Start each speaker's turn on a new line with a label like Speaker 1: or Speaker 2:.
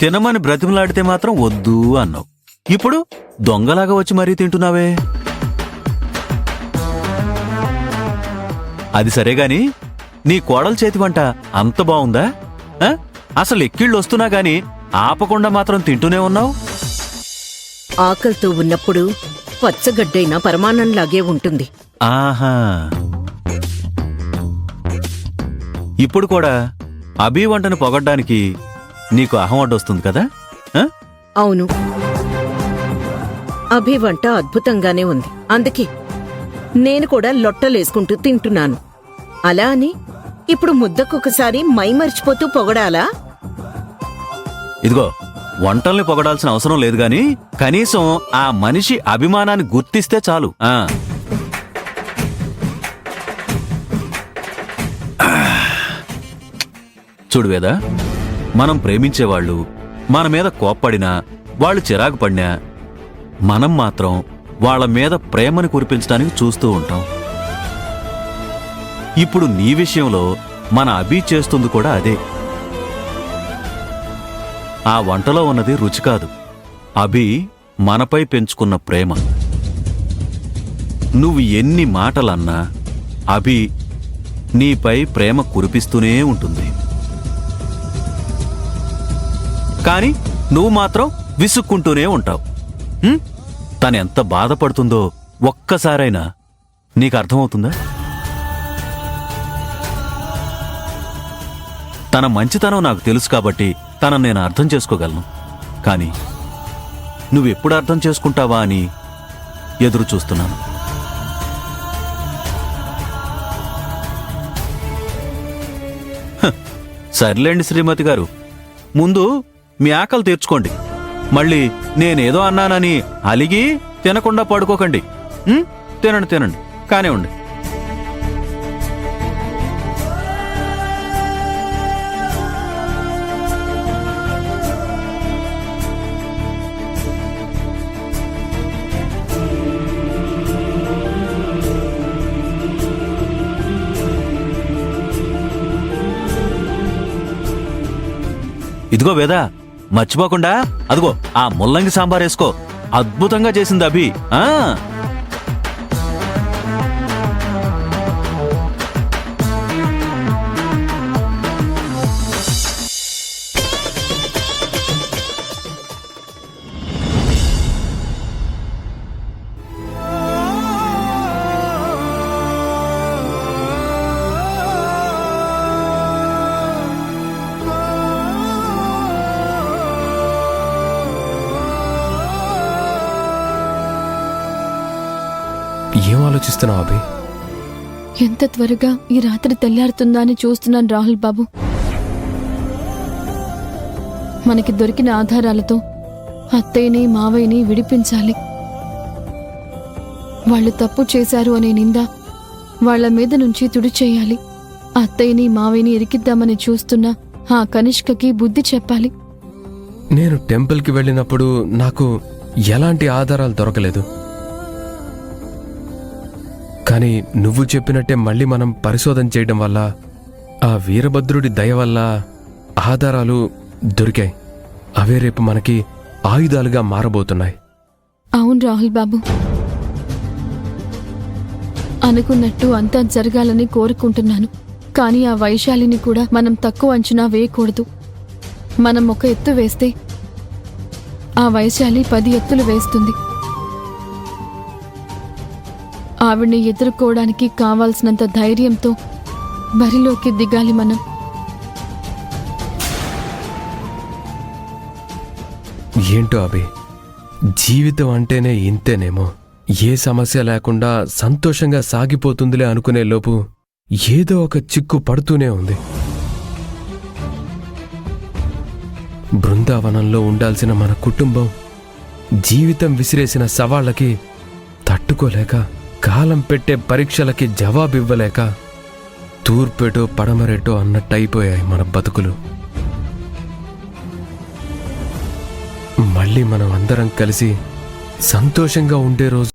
Speaker 1: తినమని బ్రతిమలాడితే మాత్రం వద్దు అన్నావు. ఇప్పుడు దొంగలాగా వచ్చి మరీ తింటున్నావే. అది సరేగాని నీ కోడల చేతి వంట అంత బావుందా? అసలు ఎక్కిళ్ళు వస్తున్నా గాని ఆపకుండా మాత్రం తింటూనే ఉన్నావు.
Speaker 2: ఆకలితో ఉన్నప్పుడు పచ్చగడ్డైనా పరమాన్నంలాగే ఉంటుంది.
Speaker 1: ఆహా, ఇప్పుడు కూడా అభి వంటను పొగడ్డానికి నీకు అహం అడ్డొస్తుంది కదా?
Speaker 2: అవును, అభి వంట అద్భుతంగానే ఉంది. అందుకే నేను కూడా లొట్టలేసుకుంటూ తింటున్నాను. అలా అని ఇప్పుడు ముద్దకొకసారి మైమరిచిపోతూ పొగడాలా?
Speaker 1: ఇదిగో, వంటల్ని పొగడాల్సిన అవసరం లేదు గాని కనీసం ఆ మనిషి అభిమానాన్ని గుర్తిస్తే చాలు. చూడు వేదా, మనం ప్రేమించేవాళ్ళు మన మీద కోప్పడినా, వాళ్ళు చిరాకు పడినా, మనం మాత్రం వాళ్ళ మీద ప్రేమని కురిపించడానికి చూస్తూ ఉంటాం. ఇప్పుడు నీ విషయంలో మన అభి చేస్తుంది కూడా అదే. ఆ వంటలో ఉన్నది రుచి కాదు, అభి మనపై పెంచుకున్న ప్రేమ. నువ్వు ఎన్ని మాటలన్నా అభి నీపై ప్రేమ కురిపిస్తూనే ఉంటుంది. కాని నువ్వు మాత్రం విసుక్కుంటూనే ఉంటావు. తనెంత బాధపడుతుందో ఒక్కసారైనా నీకు అర్థమవుతుందా? తన మంచితనం నాకు తెలుసు కాబట్టి తనను నేను అర్థం చేసుకోగలను. కాని నువ్వెప్పుడు అర్థం చేసుకుంటావా అని ఎదురు చూస్తున్నాను. సర్లేండి శ్రీమతి గారు, ముందు మీ ఆకలి తీర్చుకోండి. మళ్ళీ నేనేదో అన్నానని అలిగి తినకుండా పడుకోకండి. తినండి తినండి, కానివ్వండి. ఇదిగో వేదా, మర్చిపోకుండా అదిగో ఆ ముల్లంగి సాంబార్ వేసుకో. అద్భుతంగా చేసింది అభి.
Speaker 3: ఏం ఆలోచిస్తున్నావు అభి?
Speaker 4: ఎంత త్వరగా ఈ రాత్రి తెల్లారుతుందా అని చూస్తున్నాను రాహుల్ బాబు. మనకి దొరికిన ఆధారాలతో అత్తయ్యని మావయ్యని విడిపించాలి. వాళ్ళు తప్పు చేశారు అనే నింద వాళ్ల మీద నుంచి తుడిచేయాలి. అత్తయ్యని మావయ్యని ఇరికిద్దామని చూస్తున్న ఆ కనిష్కకి బుద్ధి చెప్పాలి.
Speaker 3: నేను టెంపుల్కి వెళ్ళినప్పుడు నాకు ఎలాంటి ఆధారాలు దొరకలేదు. కానీ నువ్వు చెప్పినట్టే మళ్ళీ మనం పరిశోధన చేయడం వల్ల, ఆ వీరభద్రుడి దయ వల్ల ఆధారాలు దొరికాయి. అవే రేపు మనకి ఆయుధాలుగా మారబోతున్నాయి.
Speaker 4: అవును రాహుల్ బాబు, అనుకున్నట్టు అంతా జరగాలని కోరుకుంటున్నాను. కానీ ఆ వైశాలిని కూడా మనం తక్కువ అంచనా వేయకూడదు. మనం ఒక ఎత్తు వేస్తే ఆ వైశాలి 10 ఎత్తులు వేస్తుంది. ఆవిడ్ని ఎదుర్కోవడానికి కావాల్సినంత ధైర్యంతో బరిలోకి దిగాలి మనం.
Speaker 3: ఏంటో అభి, జీవితం అంటేనే ఇంతేనేమో. ఏ సమస్య లేకుండా సంతోషంగా సాగిపోతుందిలే అనుకునే లోపు ఏదో ఒక చిక్కు పడుతూనే ఉంది. బృందావనంలో ఉండాల్సిన మన కుటుంబం జీవితం విసిరేసిన సవాళ్లకి తట్టుకోలేక, కాలం పెట్టే పరీక్షలకి జవాబివ్వలేక తూర్పేటో పడమరేటో అన్నట్టయిపోయాయి మన బతుకులు. మళ్ళీ మనం అందరం కలిసి సంతోషంగా ఉండే రోజు